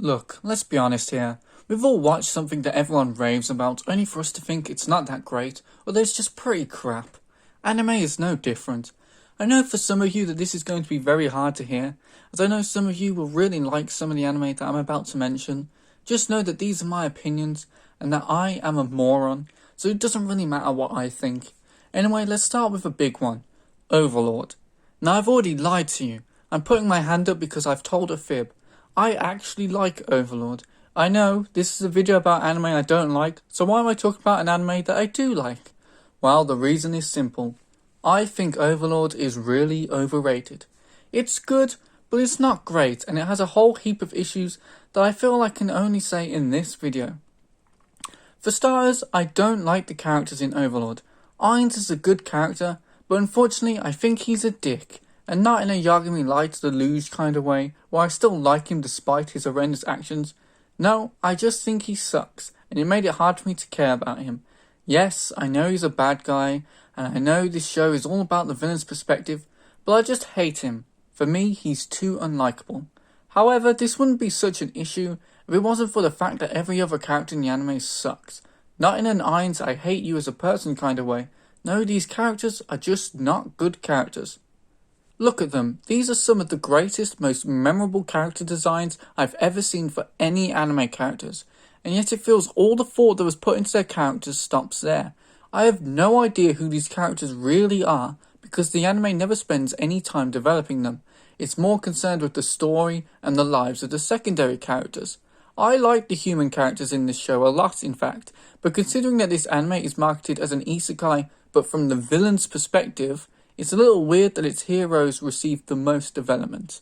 Look, let's be honest here. We've all watched something that everyone raves about only for us to think it's not that great or that it's just pretty crap. Anime is no different. I know for some of you that this is going to be very hard to hear, as I know some of you will really like some of the anime that I'm about to mention. Just know that these are my opinions and that I am a moron, so it doesn't really matter what I think. Anyway, let's start with a big one. Overlord. Now I've already lied to you. I'm putting my hand up because I've told a fib. I actually like Overlord. I know, this is a video about anime I don't like, so why am I talking about an anime that I do like? Well, the reason is simple. I think Overlord is really overrated. It's good, but it's not great, and it has a whole heap of issues that I feel I can only say in this video. For starters, I don't like the characters in Overlord. Ainz is a good character, but unfortunately I think he's a dick. And not in a Yagami Light the Luge kind of way, where I still like him despite his horrendous actions. No, I just think he sucks, and it made it hard for me to care about him. Yes, I know he's a bad guy, and I know this show is all about the villain's perspective, but I just hate him. For me, he's too unlikable. However, this wouldn't be such an issue if it wasn't for the fact that every other character in the anime sucks. Not in an Ainz I hate you as a person kind of way. No, these characters are just not good characters. Look at them, these are some of the greatest, most memorable character designs I've ever seen for any anime characters, and yet it feels all the thought that was put into their characters stops there. I have no idea who these characters really are, because the anime never spends any time developing them. It's more concerned with the story and the lives of the secondary characters. I like the human characters in this show a lot, in fact, but considering that this anime is marketed as an isekai, but from the villain's perspective, it's a little weird that its heroes receive the most development.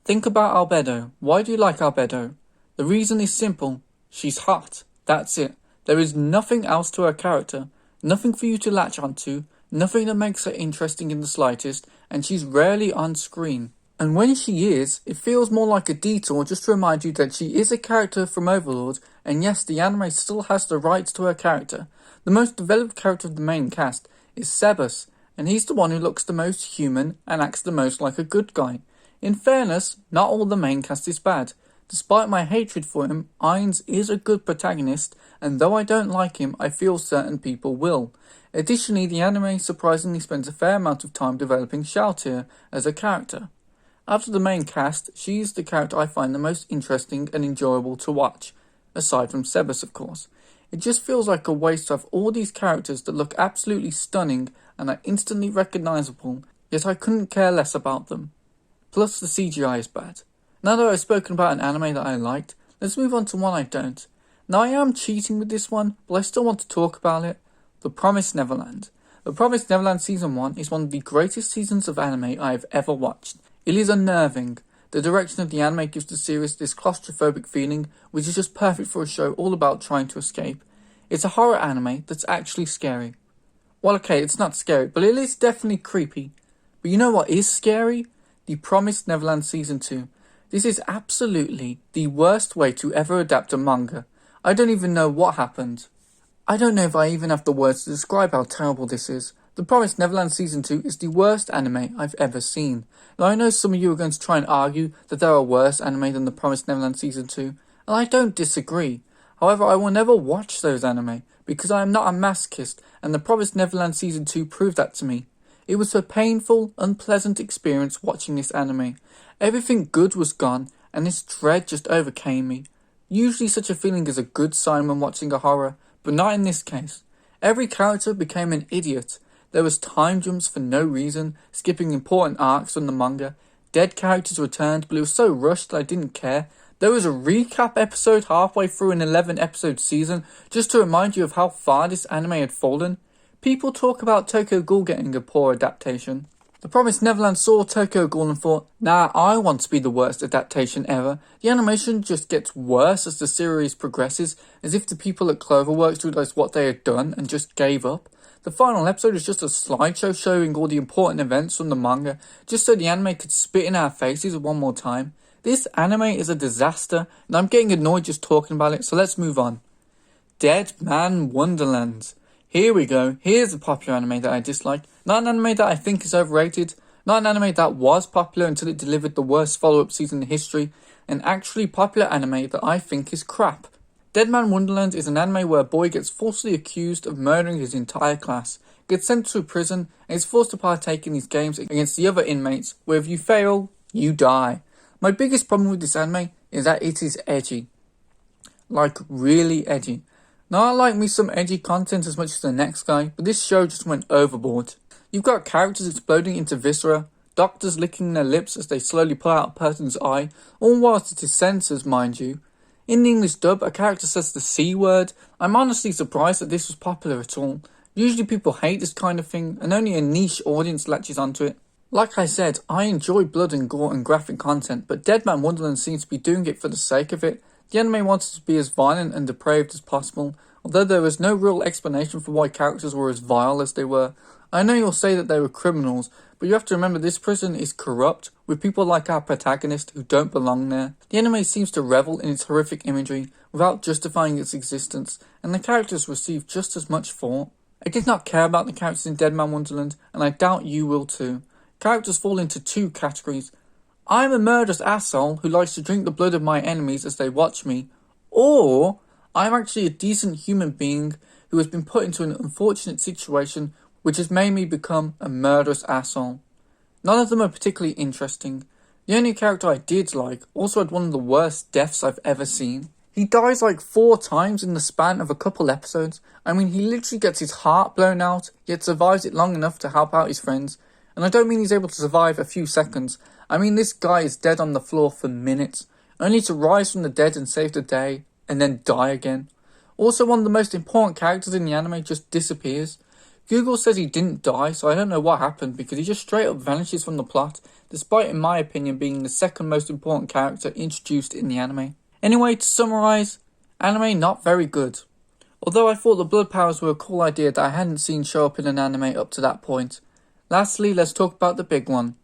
Think about Albedo. Why do you like Albedo? The reason is simple. She's hot. That's it. There is nothing else to her character. Nothing for you to latch onto. Nothing that makes her interesting in the slightest. And she's rarely on screen. And when she is, it feels more like a detour just to remind you that she is a character from Overlord. And yes, the anime still has the rights to her character. The most developed character of the main cast is Sebas. And he's the one who looks the most human and acts the most like a good guy. In fairness, not all the main cast is bad. Despite my hatred for him, Ainz is a good protagonist, and though I don't like him, I feel certain people will. Additionally, the anime surprisingly spends a fair amount of time developing Shalltear as a character. After the main cast, she's the character I find the most interesting and enjoyable to watch, aside from Sebas of course. It just feels like a waste to have all these characters that look absolutely stunning and are instantly recognisable, yet I couldn't care less about them. Plus the CGI is bad. Now that I've spoken about an anime that I liked, let's move on to one I don't. Now I am cheating with this one, but I still want to talk about it. The Promise Neverland. The Promise Neverland Season 1 is one of the greatest seasons of anime I have ever watched. It is unnerving. The direction of the anime gives the series this claustrophobic feeling, which is just perfect for a show all about trying to escape. It's a horror anime that's actually scary. Well, okay, it's not scary, but it is definitely creepy. But you know what is scary? The Promise Neverland Season 2. This is absolutely the worst way to ever adapt a manga. I don't even know what happened. I don't know if I even have the words to describe how terrible this is. The Promise Neverland Season 2 is the worst anime I've ever seen. Now I know some of you are going to try and argue that there are worse anime than The Promise Neverland Season 2, and I don't disagree. However, I will never watch those anime, because I am not a masochist, and The Promise Neverland Season 2 proved that to me. It was a painful, unpleasant experience watching this anime. Everything good was gone, and this dread just overcame me. Usually such a feeling is a good sign when watching a horror, but not in this case. Every character became an idiot. There was time jumps for no reason, skipping important arcs from the manga. Dead characters returned, but it was so rushed that I didn't care. There was a recap episode halfway through an 11-episode season, just to remind you of how far this anime had fallen. People talk about Tokyo Ghoul getting a poor adaptation. The Promised Neverland saw Tokyo Ghoul and thought, nah, I want to be the worst adaptation ever. The animation just gets worse as the series progresses, as if the people at Cloverworks realised what they had done and just gave up. The final episode is just a slideshow showing all the important events from the manga, just so the anime could spit in our faces one more time. This anime is a disaster, and I'm getting annoyed just talking about it, so let's move on. Dead Man Wonderland. Here we go, here's a popular anime that I dislike. Not an anime that I think is overrated, not an anime that was popular until it delivered the worst follow-up season in history, an actually popular anime that I think is crap. Man Wonderland is an anime where a boy gets falsely accused of murdering his entire class, gets sent to prison, and is forced to partake in these games against the other inmates, where if you fail, you die. My biggest problem with this anime is that it is edgy. Like, really edgy. Now, I like me some edgy content as much as the next guy, but this show just went overboard. You've got characters exploding into viscera, doctors licking their lips as they slowly pull out a person's eye, all whilst it is censored, mind you. In the English dub, a character says the C word. I'm honestly surprised that this was popular at all. Usually people hate this kind of thing, and only a niche audience latches onto it. Like I said, I enjoy blood and gore and graphic content, but Man Wonderland seems to be doing it for the sake of it. The anime wanted to be as violent and depraved as possible, although there was no real explanation for why characters were as vile as they were. I know you'll say that they were criminals, but you have to remember this prison is corrupt, with people like our protagonist who don't belong there. The anime seems to revel in its horrific imagery without justifying its existence, and the characters receive just as much thought. I did not care about the characters in Man Wonderland, and I doubt you will too. Characters fall into two categories. I'm a murderous asshole who likes to drink the blood of my enemies as they watch me, or I'm actually a decent human being who has been put into an unfortunate situation which has made me become a murderous asshole. None of them are particularly interesting. The only character I did like also had one of the worst deaths I've ever seen. He dies like 4 times in the span of a couple episodes. I mean, he literally gets his heart blown out, yet survives it long enough to help out his friends. And I don't mean he's able to survive a few seconds. I mean this guy is dead on the floor for minutes, only to rise from the dead and save the day, and then die again. Also, one of the most important characters in the anime just disappears. Google says he didn't die, so I don't know what happened because he just straight up vanishes from the plot, despite in my opinion being the second most important character introduced in the anime. Anyway, to summarise, anime not very good. Although I thought the blood powers were a cool idea that I hadn't seen show up in an anime up to that point. Lastly, let's talk about the big one.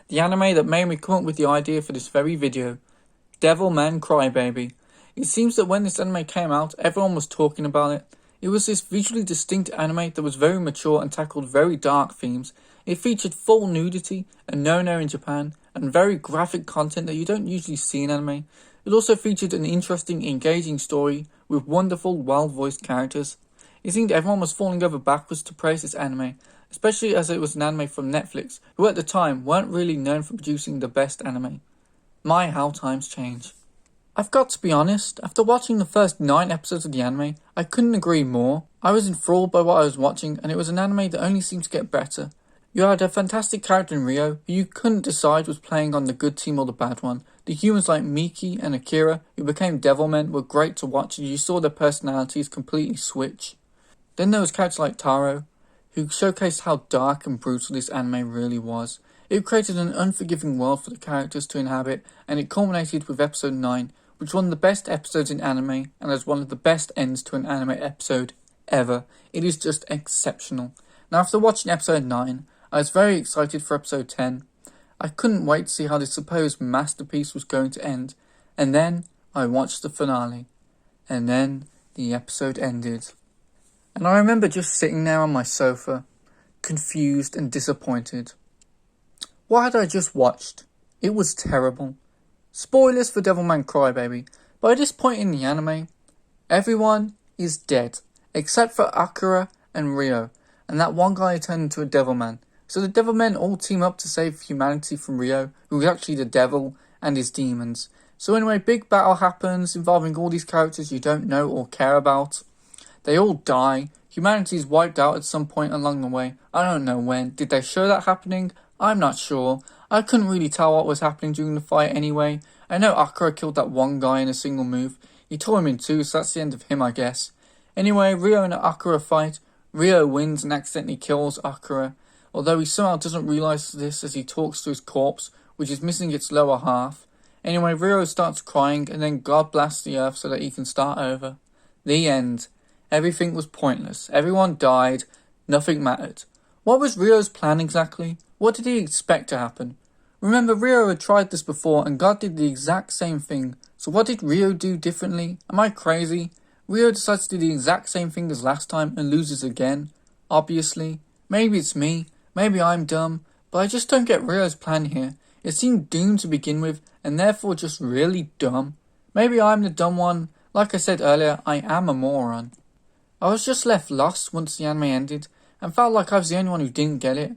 The anime that made me come up with the idea for this very video. Devilman Crybaby. It seems that when this anime came out, everyone was talking about it. It was this visually distinct anime that was very mature and tackled very dark themes. It featured full nudity, a no-no in Japan, and very graphic content that you don't usually see in anime. It also featured an interesting, engaging story with wonderful, well-voiced characters. It seemed everyone was falling over backwards to praise this anime, especially as it was an anime from Netflix, who at the time weren't really known for producing the best anime. My, how times change. I've got to be honest, after watching the first 9 episodes of the anime, I couldn't agree more. I was enthralled by what I was watching, and it was an anime that only seemed to get better. You had a fantastic character in Rio, who you couldn't decide was playing on the good team or the bad one. The humans like Miki and Akira, who became Devilmen, were great to watch as you saw their personalities completely switch. Then there was characters like Taro, who showcased how dark and brutal this anime really was. It created an unforgiving world for the characters to inhabit, and it culminated with episode 9, which is one of the best episodes in anime, and as one of the best ends to an anime episode ever. It is just exceptional. Now, after watching episode 9, I was very excited for episode 10. I couldn't wait to see how this supposed masterpiece was going to end, and then I watched the finale, and then the episode ended. And I remember just sitting there on my sofa, confused and disappointed. What had I just watched? It was terrible. Spoilers for Devilman Crybaby. By this point in the anime, everyone is dead, except for Akira and Rio, and that one guy turned into a Devilman. So the Devilmen all team up to save humanity from Rio, who is actually the devil, and his demons. So anyway, big battle happens involving all these characters you don't know or care about. They all die. Humanity is wiped out at some point along the way. I don't know when. Did they show that happening? I'm not sure. I couldn't really tell what was happening during the fight anyway. I know Akira killed that one guy in a single move. He tore him in 2, so that's the end of him, I guess. Anyway, Rio and Akira fight. Rio wins and accidentally kills Akira, although he somehow doesn't realise this as he talks to his corpse, which is missing its lower half. Anyway, Rio starts crying and then God blasts the earth so that he can start over. The end. Everything was pointless. Everyone died. Nothing mattered. What was Rio's plan exactly? What did he expect to happen? Remember, Rio had tried this before and God did the exact same thing. So what did Rio do differently? Am I crazy? Rio decides to do the exact same thing as last time and loses again. Obviously. Maybe it's me. Maybe I'm dumb. But I just don't get Rio's plan here. It seemed doomed to begin with, and therefore just really dumb. Maybe I'm the dumb one. Like I said earlier, I am a moron. I was just left lost once the anime ended, and felt like I was the only one who didn't get it.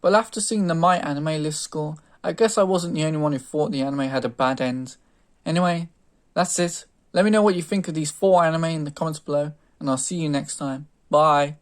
But after seeing the My Anime List score, I guess I wasn't the only one who thought the anime had a bad end. Anyway, that's it. Let me know what you think of these 4 anime in the comments below, and I'll see you next time. Bye.